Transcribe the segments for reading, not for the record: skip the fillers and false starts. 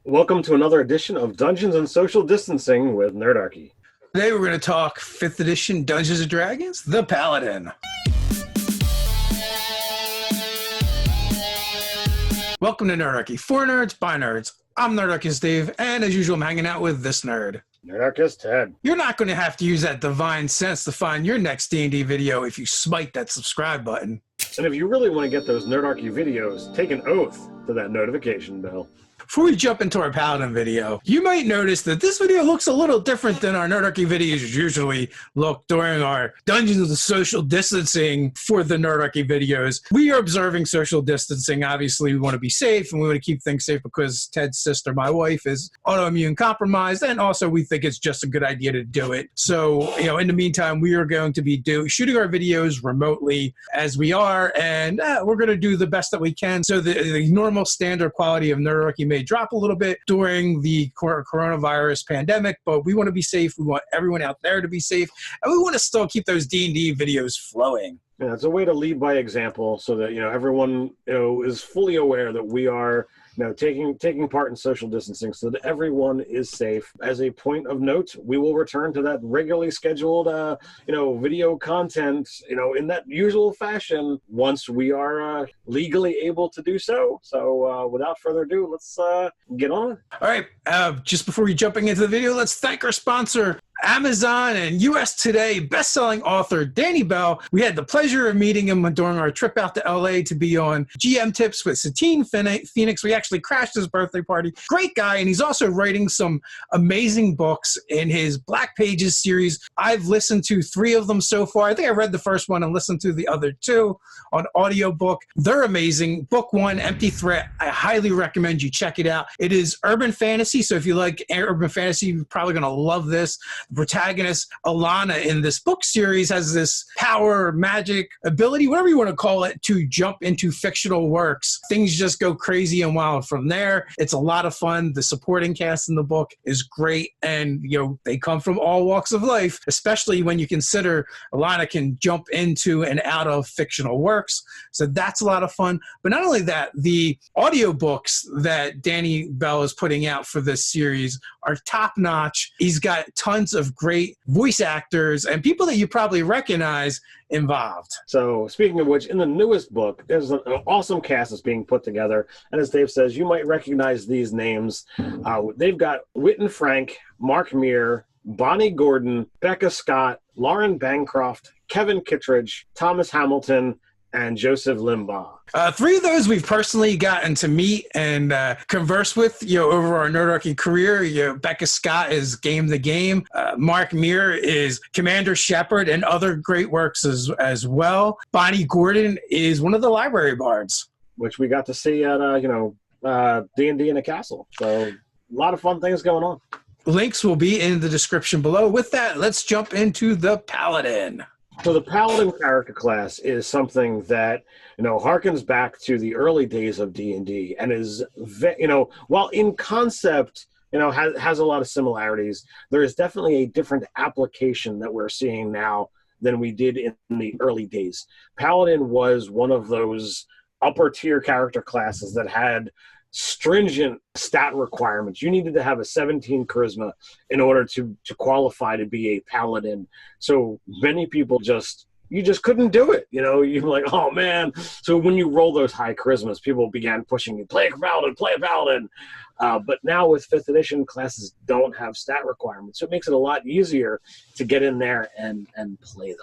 Welcome to another edition of Dungeons and Social Distancing with Nerdarchy. Today we're going to talk 5th edition Dungeons & Dragons, the Paladin. Welcome to Nerdarchy. For nerds, by nerds. I'm Nerdarchy's Dave, and as usual I'm hanging out with this nerd. Nerdarchy's Ted. You're not going to have to use that divine sense to find your next D&D video if you smite that subscribe button. And if you really want to get those Nerdarchy videos, take an oath to that notification bell. Before we jump into our Paladin video, you might notice that this video looks a little different than our Nerdarchy videos usually look during our Dungeons of Social Distancing for the Nerdarchy videos. We are observing social distancing. Obviously, we want to be safe, and we want to keep things safe because Ted's sister, my wife, is autoimmune compromised, and also we think it's just a good idea to do it. So, in the meantime, we are going to be shooting our videos remotely as we are, and we're going to do the best that we can. So the normal standard quality of Nerdarchy may drop a little bit during the coronavirus pandemic, but we want to be safe. We want everyone out there to be safe, and we want to still keep those D&D videos flowing. Yeah, it's a way to lead by example so that everyone is fully aware that we are taking part in social distancing so that everyone is safe. As a point of note, we will return to that regularly scheduled video content in that usual fashion once we are legally able to do so. So without further ado, let's get on. All right, just before we jumping into the video, let's thank our sponsor, Amazon and US Today best-selling author Danny Bell. We had the pleasure of meeting him during our trip out to LA to be on GM Tips with Satine Phoenix. We actually crashed his birthday party. Great guy, and he's also writing some amazing books in his Black Pages series. I've listened to 3 of them so far. I think I read the first one and listened to the other 2 on audiobook. They're amazing. Book 1, Empty Threat, I highly recommend you check it out. It is urban fantasy, so if you like urban fantasy, you're probably going to love this. The protagonist, Alana, in this book series has this power, magic, ability, whatever you want to call it, to jump into fictional works. Things just go crazy and wild from there. It's a lot of fun. The supporting cast in the book is great, and they come from all walks of life, especially when you consider Alana can jump into and out of fictional works. So that's a lot of fun. But not only that, the audiobooks that Danny Bell is putting out for this series are top-notch. He's got tons of great voice actors and people that you probably recognize involved. So speaking of which, in the newest book, there's an awesome cast that's being put together. And as Dave says, you might recognize these names. They've got Witten Frank, Mark Meir, Bonnie Gordon, Becca Scott, Lauren Bancroft, Kevin Kittredge, Thomas Hamilton, and Joseph Limbaugh. 3 of those we've personally gotten to meet and converse with, over our Nerdarchy career. Becca Scott is Game the Game. Mark Meir is Commander Shepard and other great works as well. Bonnie Gordon is one of the library bards, which we got to see at D&D in a castle. So a lot of fun things going on. Links will be in the description below. With that, let's jump into the Paladin. So the Paladin character class is something that, harkens back to the early days of D&D and is, while in concept, has a lot of similarities, there is definitely a different application that we're seeing now than we did in the early days. Paladin was one of those upper tier character classes that had stringent stat requirements. You needed to have a 17 charisma in order to qualify to be a paladin. So many people you just couldn't do it. You're like, oh man. So when you roll those high charismas, people began pushing you, play a paladin. But now with 5th edition, classes don't have stat requirements. So it makes it a lot easier to get in there and play them.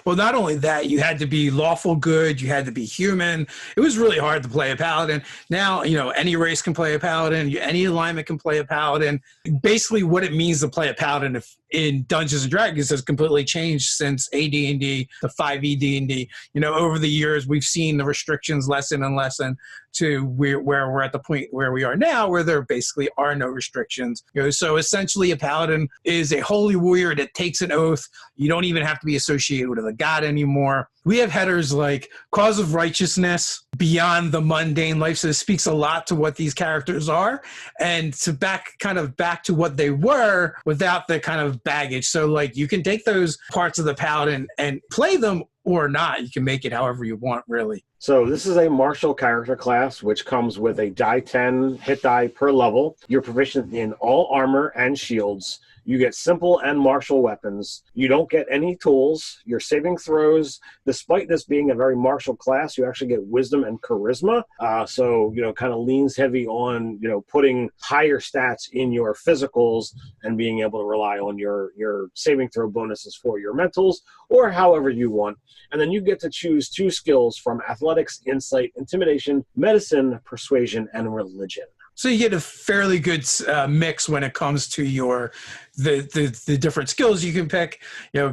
Well, not only that, you had to be lawful good, you had to be human. It was really hard to play a paladin. Now, any race can play a paladin, any alignment can play a paladin. Basically, what it means to play a paladin in Dungeons & Dragons has completely changed since AD&D, the 5e D&D. Over the years, we've seen the restrictions lessen and lessen to where we're at the point where we are now, where there basically are no restrictions. So essentially, a paladin is a holy warrior that takes an oath. You don't even have to be associated with a god anymore. We have headers like Cause of Righteousness, Beyond the Mundane Life. So it speaks a lot to what these characters are and to back to what they were without the kind of baggage. So you can take those parts of the paladin and play them or not. You can make it however you want, really. So this is a martial character class, which comes with a die 10 hit die per level. You're proficient in all armor and shields. You get simple and martial weapons. You don't get any tools. Your saving throws, despite this being a very martial class, you actually get wisdom and charisma. So, kind of leans heavy on, putting higher stats in your physicals and being able to rely on your saving throw bonuses for your mentals or however you want. And then you get to choose 2 skills from athletics, insight, intimidation, medicine, persuasion, and religion. So you get a fairly good mix when it comes to the different skills you can pick,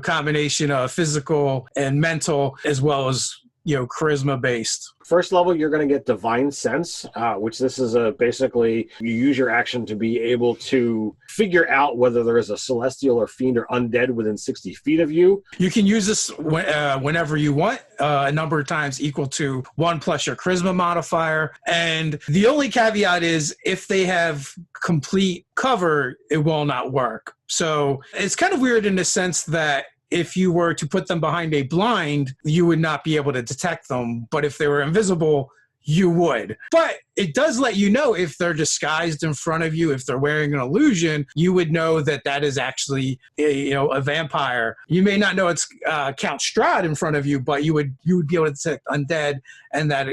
combination of physical and mental, as well as, charisma based. First level, you're going to get Divine Sense, which this is basically you use your action to be able to figure out whether there is a celestial or fiend or undead within 60 feet of you. You can use this whenever you want, a number of times equal to 1 plus your charisma modifier. And the only caveat is if they have complete cover, it will not work. So it's kind of weird in the sense that if you were to put them behind a blind, you would not be able to detect them. But if they were invisible, you would. But it does let you know if they're disguised in front of you, if they're wearing an illusion, you would know that that is actually a vampire. You may not know it's Count Strahd in front of you, but you would be able to detect undead and that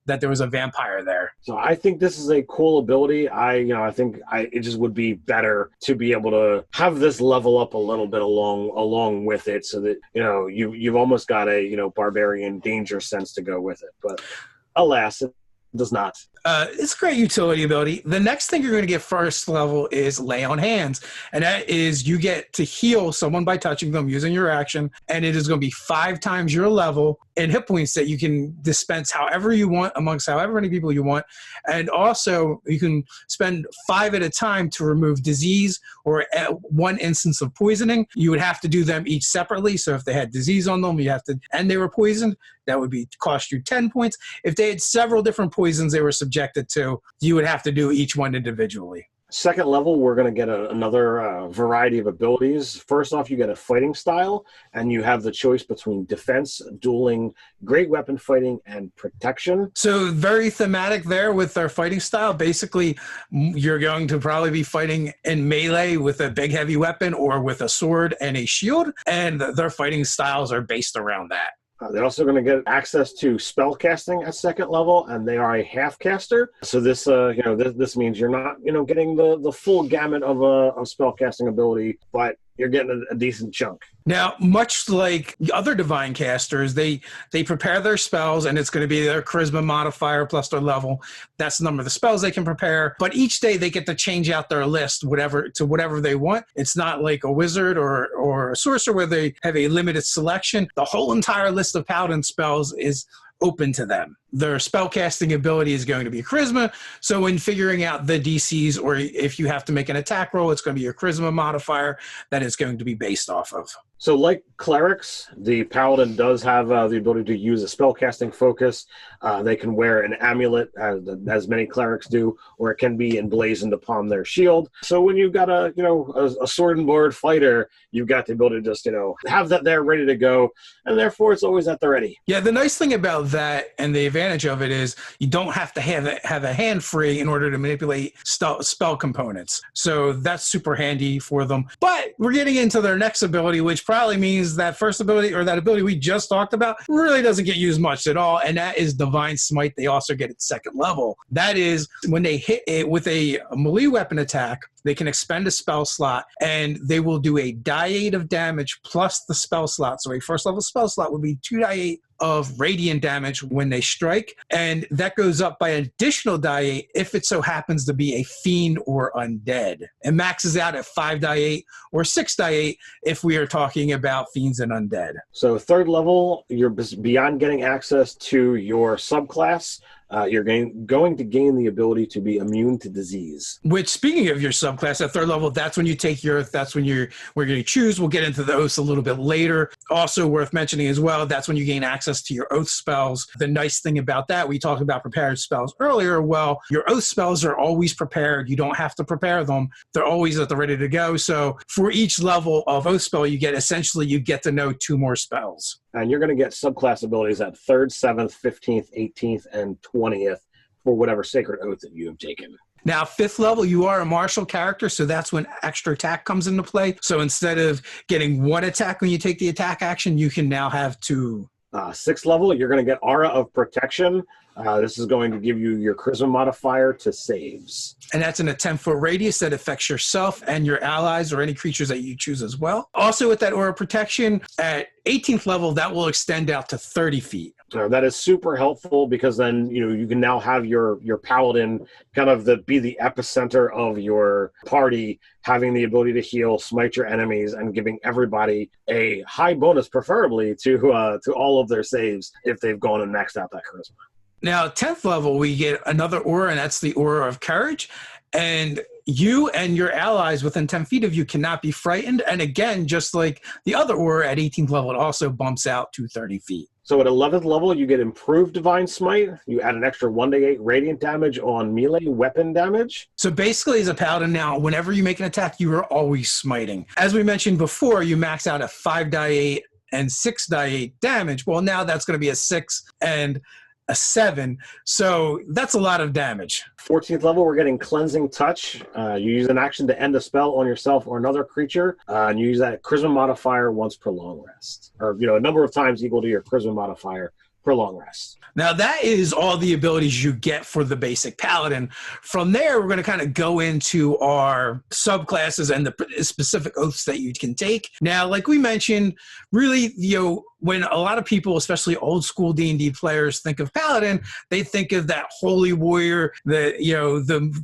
that there was a vampire there. So I think this is a cool ability. I think it just would be better to be able to have this level up a little bit along with it, so that you've almost got a barbarian danger sense to go with it. But alas, it does not. It's a great utility ability. The next thing you're going to get first level is Lay on Hands. And that is you get to heal someone by touching them using your action. And it is going to be 5 times your level in hit points that you can dispense however you want amongst however many people you want. And also you can spend 5 at a time to remove disease or 1 instance of poisoning. You would have to do them each separately. So if they had disease on them, and they were poisoned, that would cost you 10 points. If they had several different poisons they were subjected to, you would have to do each one individually. Second level, we're going to get another variety of abilities. First off, you get a fighting style, and you have the choice between defense, dueling, great weapon fighting, and protection. So very thematic there with their fighting style. Basically, you're going to probably be fighting in melee with a big heavy weapon or with a sword and a shield, and their fighting styles are based around that. They're also going to get access to spell casting at second level, and they are a half caster. So this, this means you're not, getting the full gamut of spell casting ability, but you're getting a decent chunk. Now, much like the other divine casters, they prepare their spells, and it's going to be their charisma modifier plus their level. That's the number of the spells they can prepare. But each day they get to change out their list to whatever they want. It's not like a wizard or a sorcerer where they have a limited selection. The whole entire list of paladin spells is open to them. Their spellcasting ability is going to be charisma. So when figuring out the DCs, or if you have to make an attack roll, it's going to be your charisma modifier that it's going to be based off of. So like clerics, the paladin does have the ability to use a spellcasting focus. They can wear an amulet, as many clerics do, or it can be emblazoned upon their shield. So when you've got a sword and board fighter, you've got the ability to just have that there ready to go, and therefore it's always at the ready. Yeah, the nice thing about that and the advantage of it is you don't have to have a hand free in order to manipulate spell components. So that's super handy for them. But we're getting into their next ability, which probably means that first ability, or that ability we just talked about, really doesn't get used much at all, and that is Divine Smite. They also get at second level. That is when they hit it with a melee weapon attack, they can expend a spell slot, and they will do a die 8 of damage plus the spell slot. So a first level spell slot would be 2 die 8 of radiant damage when they strike, and that goes up by an additional die 8 if it so happens to be a fiend or undead. It maxes out at 5 die 8 or 6 die 8 if we are talking about fiends and undead. So third level, you're beyond getting access to your subclass. you're going to gain the ability to be immune to disease. Which, speaking of your subclass, at 3rd level, that's when you take your oath. That's when we're going to choose. We'll get into the oaths a little bit later. Also worth mentioning as well, that's when you gain access to your oath spells. The nice thing about that, we talked about prepared spells earlier. Well, your oath spells are always prepared. You don't have to prepare them. They're always at the ready to go. So for each level of oath spell you get, essentially you get to know 2 more spells. And you're going to get subclass abilities at 3rd, 7th, 15th, 18th, and 20th for whatever sacred oath that you have taken. Now, 5th level, you are a martial character, so that's when extra attack comes into play. So instead of getting 1 attack when you take the attack action, you can now have 2. 6th level, you're going to get Aura of Protection. This is going to give you your Charisma modifier to saves. And that's in a 10-foot radius that affects yourself and your allies or any creatures that you choose as well. Also with that Aura Protection, at 18th level, that will extend out to 30 feet. That is super helpful because then you can now have your paladin kind of be the epicenter of your party, having the ability to heal, smite your enemies, and giving everybody a high bonus, preferably to all of their saves if they've gone and maxed out that charisma. Now, 10th level, we get another aura, and that's the Aura of Courage. And you and your allies within 10 feet of you cannot be frightened. And again, just like the other aura at 18th level, it also bumps out to 30 feet. So at 11th level, you get Improved Divine Smite. You add an extra 1d8 radiant damage on melee weapon damage. So basically, as a paladin now, whenever you make an attack, you are always smiting. As we mentioned before, you max out at 5d8 and 6d8 damage. Well, now that's going to be a 6 and a 7, so that's a lot of damage. 14th level, we're getting Cleansing Touch. You use an action to end a spell on yourself or another creature, and you use that Charisma modifier once per long rest, or a number of times equal to your Charisma modifier per long rest. Now that is all the abilities you get for the basic paladin. From there, we're going to kind of go into our subclasses and the specific oaths that you can take. Now, like we mentioned, really, when a lot of people, especially old school D&D players, think of paladin, they think of that holy warrior, the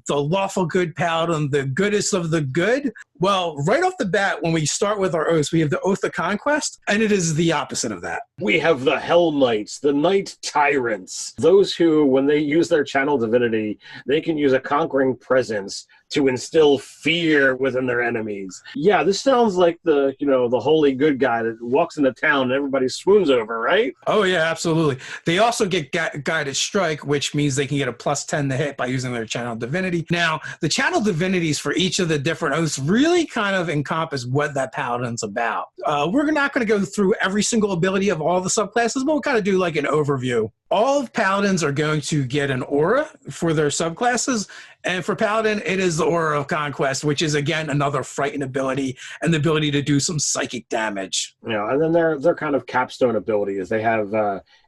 lawful good paladin, the goodest of the good. Well, right off the bat, when we start with our oaths, we have the Oath of Conquest, and it is the opposite of that. We have the Hell Knights, the Knight Tyrants, those who, when they use their channel divinity, they can use a conquering presence to instill fear within their enemies. Yeah, this sounds like the holy good guy that walks into town and everybody swoons over, right? Oh yeah, absolutely. They also get guided strike, which means they can get a +10 to hit by using their channel divinity. Now, the channel divinities for each of the different oaths really kind of encompass what that paladin's about. We're not going to go through every single ability of all the subclasses, but we'll kind of do like an overview. All of paladins are going to get an aura for their subclasses, and for paladin, it is the Aura of Conquest, which is again another frightened ability and the ability to do some psychic damage. And then their kind of capstone ability is they have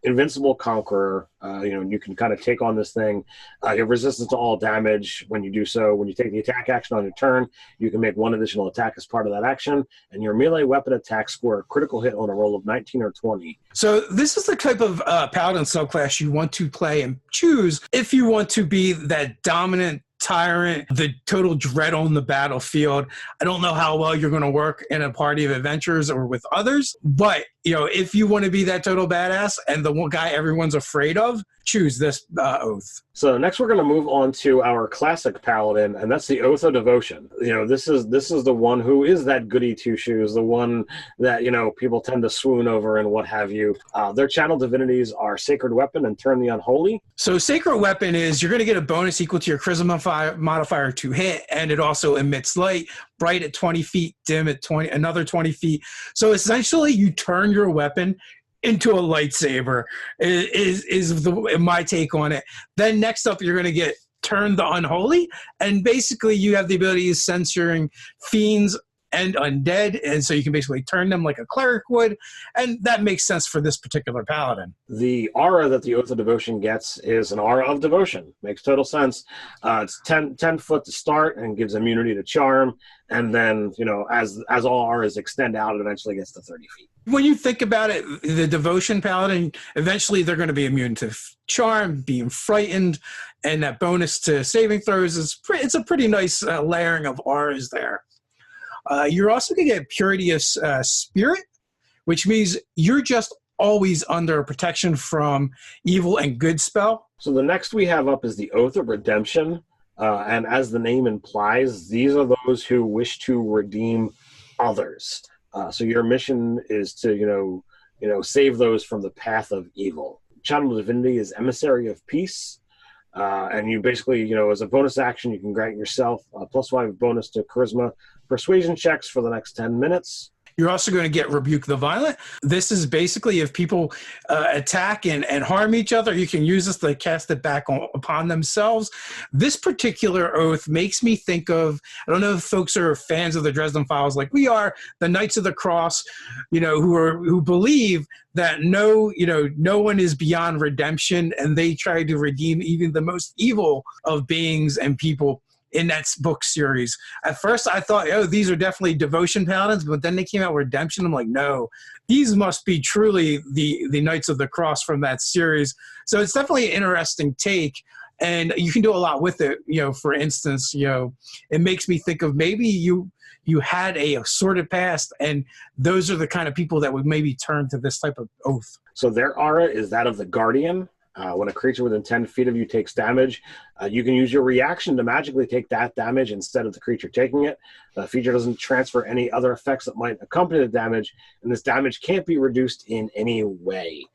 Invincible Conqueror. You can kind of take on this thing. You have resistance to all damage when you do so. When you take the attack action on your turn, you can make 1 additional attack as part of that action, and your melee weapon attacks score a critical hit on a roll of 19 or 20. So this is the type of paladin subclass you want to play and choose if you want to be that dominant tyrant, the total dread on the battlefield. I don't know how well you're going to work in a party of adventurers or with others, but if you want to be that total badass and the one guy everyone's afraid of, choose this oath. So next we're going to move on to our classic paladin, and that's the Oath of Devotion. This is the one who is that goody two-shoes, the one that people tend to swoon over and what have you. Their channel divinities are Sacred Weapon and Turn the Unholy. So Sacred Weapon is you're going to get a bonus equal to your Charisma modifier to hit, and it also emits light. Bright at 20 feet, dim at another 20 feet. So essentially, you turn your weapon into a lightsaber is my take on it. Then next up, you're going to get Turn the Unholy, and basically you have the ability of censoring fiends and undead, and so you can basically turn them like a cleric would, and that makes sense for this particular paladin. The aura that the Oath of Devotion gets is an Aura of Devotion. Makes total sense. It's 10 foot to start and gives immunity to charm, and then, as all auras extend out, it eventually gets to 30 feet. When you think about it, the Devotion paladin, eventually they're going to be immune to charm, being frightened, and that bonus to saving throws it's a pretty nice layering of auras there. You're also going to get Purity of Spirit, which means you're just always under protection from evil and good spell. So the next we have up is the Oath of Redemption. And as the name implies, these are those who wish to redeem others. So your mission is to, save those from the path of evil. Channel Divinity is Emissary of Peace. And you basically, as a bonus action, you can grant yourself a +5 bonus to Charisma Persuasion checks for the next 10 minutes. You're also going to get Rebuke the Violent. This is basically if people attack and harm each other, you can use this to cast it back upon themselves. This particular oath makes me think of, I don't know if folks are fans of the Dresden Files like we are, the Knights of the Cross, who believe that no one is beyond redemption, and they try to redeem even the most evil of beings and people in that book series. At first I thought, these are definitely devotion paladins, but then they came out with redemption. I'm like, no, these must be truly the Knights of the Cross from that series. So it's definitely an interesting take, and you can do a lot with it. For instance, it makes me think of maybe you had a sordid past, and those are the kind of people that would maybe turn to this type of oath. So their aura is that of the Guardian. When a creature within 10 feet of you takes damage, you can use your reaction to magically take that damage instead of the creature taking it. The feature doesn't transfer any other effects that might accompany the damage, and this damage can't be reduced in any way.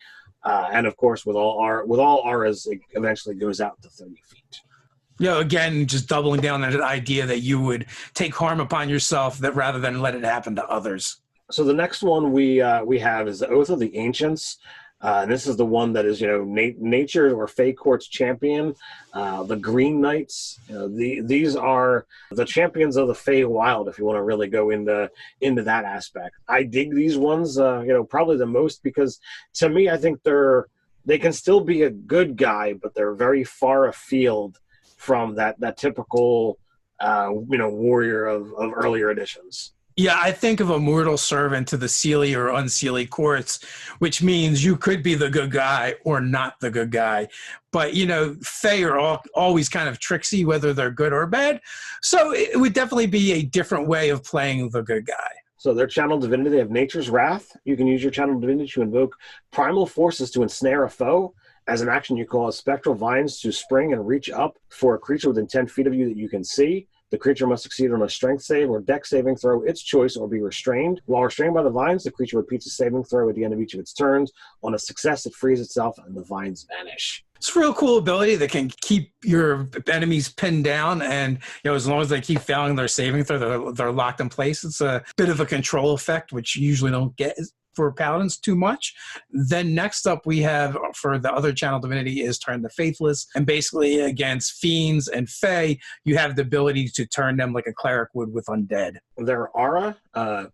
And of course, with all auras, it eventually goes out to 30 feet. Again, just doubling down on that idea that you would take harm upon yourself rather than let it happen to others. So the next one we have is the Oath of the Ancients. And this is the one that is, nature or Fey Court's champion, the Green Knights. These are the champions of the Fey Wild, if you want to really go into that aspect. I dig these ones, probably the most because, to me, I think they can still be a good guy, but they're very far afield from that typical, warrior of earlier editions. Yeah, I think of a mortal servant to the Seelie or Unseelie courts, which means you could be the good guy or not the good guy. But, Fae are always kind of tricksy, whether they're good or bad. So it would definitely be a different way of playing the good guy. So their Channel Divinity, they have Nature's Wrath. You can use your Channel Divinity to invoke primal forces to ensnare a foe. As an action, you cause spectral vines to spring and reach up for a creature within 10 feet of you that you can see. The creature must succeed on a strength save or dex saving throw, its choice, or be restrained. While restrained by the vines, the creature repeats a saving throw at the end of each of its turns. On a success, it frees itself and the vines vanish. It's a real cool ability that can keep your enemies pinned down, and as long as they keep failing their saving throw, they're locked in place. It's a bit of a control effect, which you usually don't get for paladins too much. Then next up we have for the other Channel Divinity is Turn the Faithless, and basically against fiends and fae you have the ability to turn them like a cleric would with undead. Their aura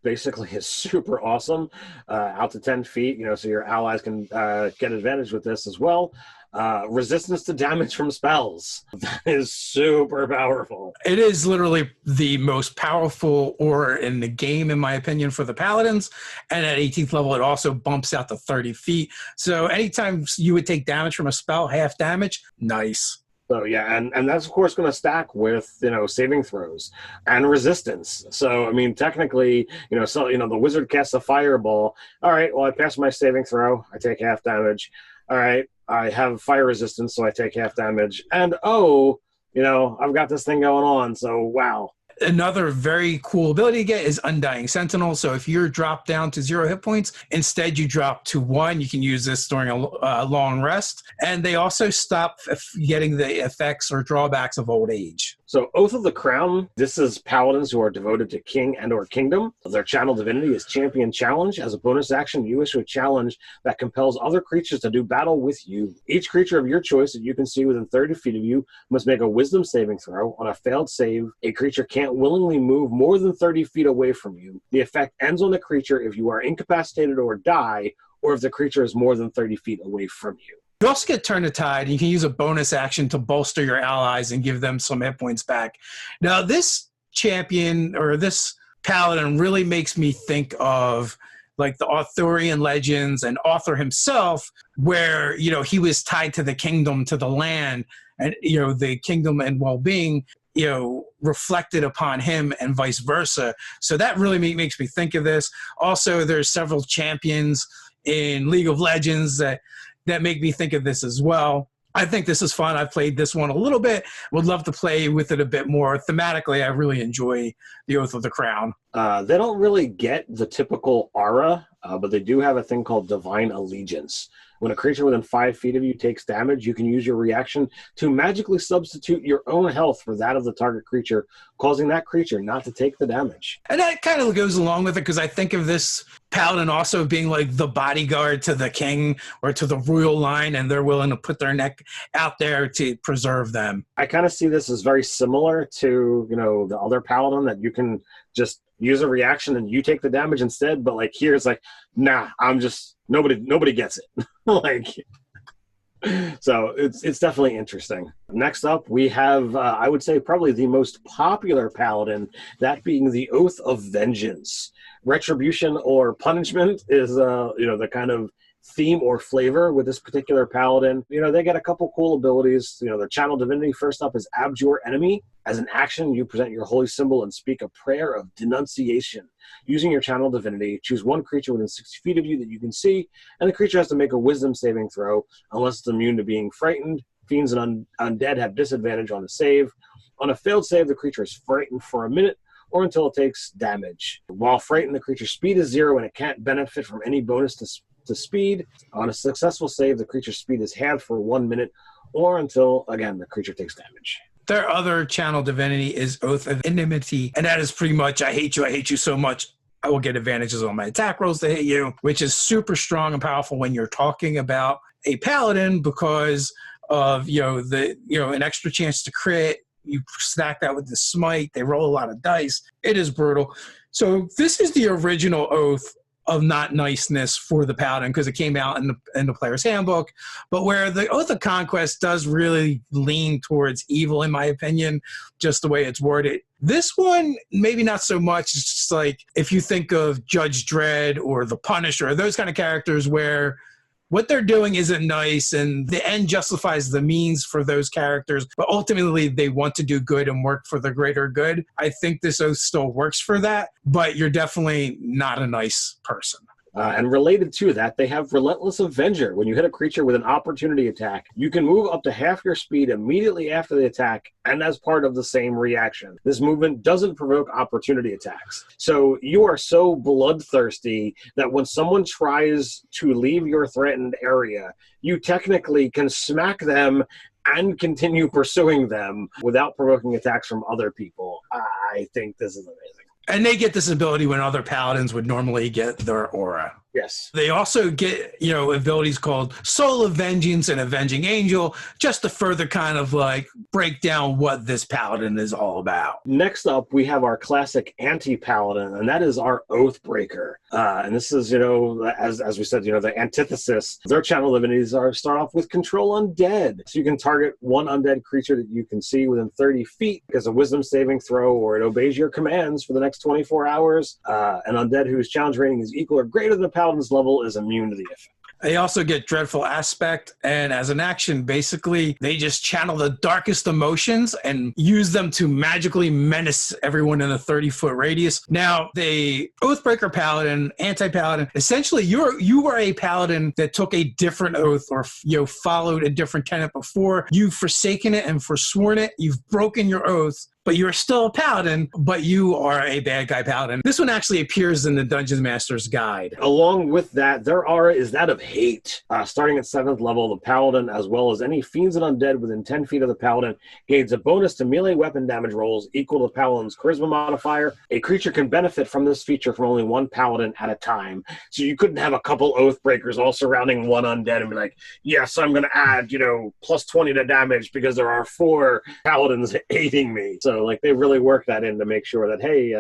basically is super awesome, out to 10 feet, so your allies can get advantage with this as well. Resistance to damage from spells. That is super powerful. It is literally the most powerful aura in the game, in my opinion, for the paladins. And at 18th level, it also bumps out to 30 feet. So anytime you would take damage from a spell, half damage, nice. So yeah, and that's of course going to stack with saving throws and resistance. So I mean, technically, the wizard casts a fireball. All right, well I pass my saving throw, I take half damage. All right, I have fire resistance, so I take half damage. And I've got this thing going on. So wow. Another very cool ability to get is Undying Sentinel. So if you're dropped down to 0 hit points, instead you drop to 1. You can use this during a long rest. And they also stop getting the effects or drawbacks of old age. So Oath of the Crown, this is paladins who are devoted to king and or kingdom. Their Channel Divinity is Champion Challenge. As a bonus action, you issue a challenge that compels other creatures to do battle with you. Each creature of your choice that you can see within 30 feet of you must make a wisdom saving throw. On a failed save, a creature can't willingly move more than 30 feet away from you. The effect ends on the creature if you are incapacitated or die, or if the creature is more than 30 feet away from you. You also get Turn the Tide, and you can use a bonus action to bolster your allies and give them some hit points back. Now, this champion or this paladin really makes me think of like the Arthurian legends and Arthur himself, where, he was tied to the kingdom, to the land, and, the kingdom and well-being, reflected upon him and vice versa. So that really makes me think of this. Also, there's several champions in League of Legends that make me think of this as well. I think this is fun. I've played this one a little bit. Would love to play with it a bit more. Thematically, I really enjoy the Oath of the Crown. They don't really get the typical aura, but they do have a thing called Divine Allegiance. When a creature within 5 feet of you takes damage, you can use your reaction to magically substitute your own health for that of the target creature, causing that creature not to take the damage. And that kind of goes along with it, because I think of this paladin also being like the bodyguard to the king or to the royal line, and they're willing to put their neck out there to preserve them. I kind of see this as very similar to, the other paladin, that you can just use a reaction and you take the damage instead. But like here, it's like, nah, I'm just nobody gets it. So it's definitely interesting. Next up, we have, I would say, probably the most popular paladin, that being the Oath of Vengeance. Retribution or punishment is, the kind of theme or flavor with this particular paladin. They get a couple cool abilities. Their channel divinity, first up, is Abjure Enemy. As an action, you present your holy symbol and speak a prayer of denunciation. Using your channel divinity, choose one creature within 60 feet of you that you can see, and the creature has to make a wisdom saving throw unless it's immune to being frightened. Fiends and undead have disadvantage on the save. On a failed save, the creature is frightened for a minute or until it takes damage. While frightened, the creature's speed is 0 and it can't benefit from any bonus to speed. On a successful save, the creature's speed is halved for 1 minute or until, again, the creature takes damage. Their other channel divinity is Oath of Enmity, and that is pretty much, I hate you so much, I will get advantages on my attack rolls to hit you, which is super strong and powerful when you're talking about a paladin, because of an extra chance to crit. You stack that with the smite. They roll a lot of dice. It is brutal. So this is the original Oath of not niceness for the paladin, because it came out in the player's handbook, but where the Oath of Conquest does really lean towards evil, in my opinion, just the way it's worded. This one, maybe not so much. It's just like, if you think of Judge Dredd or the Punisher, those kind of characters where what they're doing isn't nice, and the end justifies the means for those characters, but ultimately they want to do good and work for the greater good. I think this oath still works for that, but you're definitely not a nice person. And related to that, they have Relentless Avenger. When you hit a creature with an opportunity attack, you can move up to half your speed immediately after the attack and as part of the same reaction. This movement doesn't provoke opportunity attacks. So you are so bloodthirsty that when someone tries to leave your threatened area, you technically can smack them and continue pursuing them without provoking attacks from other people. I think this is amazing. And they get this ability when other paladins would normally get their aura. Yes. They also get, abilities called Soul of Vengeance and Avenging Angel, just to further kind of like break down what this paladin is all about. Next up, we have our classic Anti-Paladin, and that is our Oathbreaker. And this is, as we said, the antithesis. Their channel divinities start off with Control Undead. So you can target one undead creature that you can see within 30 feet because a wisdom saving throw, or it obeys your commands for the next 24 hours. An undead whose challenge rating is equal or greater than the paladin's level is immune to the effect. They also get Dreadful Aspect, and as an action, basically, they just channel the darkest emotions and use them to magically menace everyone in a 30-foot radius. Now, the Oathbreaker Paladin, Anti-Paladin, essentially, you are a paladin that took a different oath, or followed a different tenet before. You've forsaken it and forsworn it. You've broken your oath, but you're still a paladin, but you are a bad guy paladin. This one actually appears in the Dungeon Master's Guide. Along with that, their aura is that of hate. Starting at 7th level, the paladin, as well as any fiends and undead within 10 feet of the paladin, gains a bonus to melee weapon damage rolls equal to the paladin's charisma modifier. A creature can benefit from this feature from only one paladin at a time. So you couldn't have a couple Oathbreakers all surrounding one undead and be like, yes, I'm going to add, plus 20 to damage because there are 4 paladins aiding me. So they really work that in to make sure that, hey,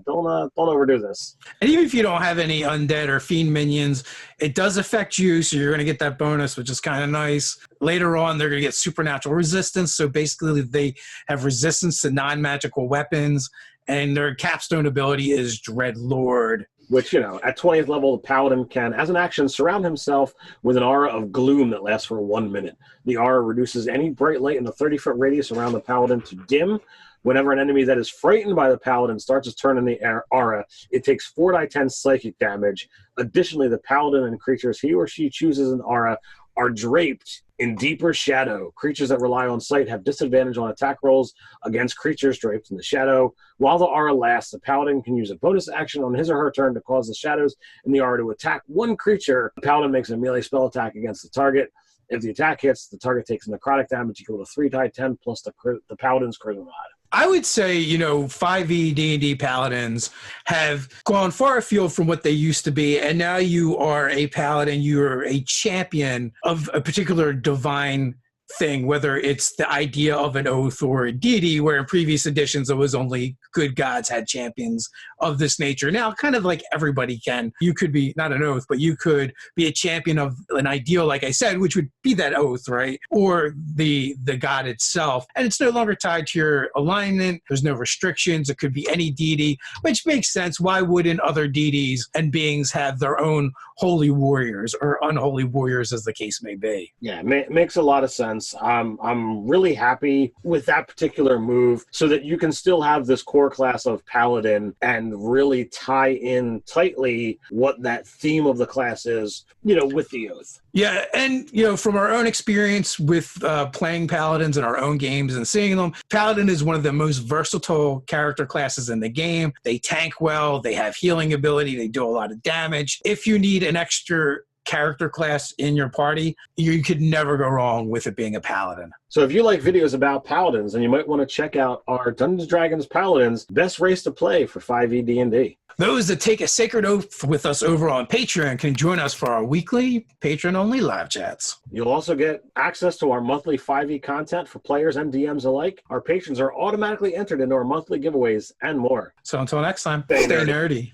don't overdo this. And even if you don't have any undead or fiend minions, it does affect you, so you're going to get that bonus, which is kind of nice. Later on, they're going to get supernatural resistance, so basically they have resistance to non-magical weapons, and their capstone ability is Dreadlord. Which, at 20th level, the paladin can, as an action, surround himself with an aura of gloom that lasts for 1 minute. The aura reduces any bright light in the 30-foot radius around the paladin to dim. Whenever an enemy that is frightened by the paladin starts its turn in the aura, it takes 4d10 psychic damage. Additionally, the paladin and creatures he or she chooses an aura are draped in deeper shadow. Creatures that rely on sight have disadvantage on attack rolls against creatures draped in the shadow. While the aura lasts, the paladin can use a bonus action on his or her turn to cause the shadows in the aura to attack one creature. The paladin makes a melee spell attack against the target. If the attack hits, the target takes necrotic damage equal to 3d10 plus the paladin's charisma mod. I would say, 5e D&D paladins have gone far afield from what they used to be, and now you are a paladin, you're a champion of a particular divine thing, whether it's the idea of an oath or a deity, where in previous editions it was only good gods had champions of this nature. Now, kind of like everybody can. You could be, not an oath, but you could be a champion of an ideal, like I said, which would be that oath, right? Or the god itself. And it's no longer tied to your alignment. There's no restrictions. It could be any deity, which makes sense. Why wouldn't other deities and beings have their own holy warriors or unholy warriors, as the case may be? Yeah, makes a lot of sense. I'm really happy with that particular move so that you can still have this core class of paladin and really tie in tightly what that theme of the class is, with the oath. Yeah, and from our own experience with playing paladins in our own games and seeing them, paladin is one of the most versatile character classes in the game. They tank well, they have healing ability, they do a lot of damage. If you need an extra character class in your party, you could never go wrong with it being a paladin. So if you like videos about paladins, then you might want to check out our Dungeons & Dragons Paladins Best Race to Play for 5e D&D. Those that take a sacred oath with us over on Patreon can join us for our weekly patron-only live chats. You'll also get access to our monthly 5e content for players and DMs alike. Our patrons are automatically entered into our monthly giveaways and more. So until next time, stay stay nerdy.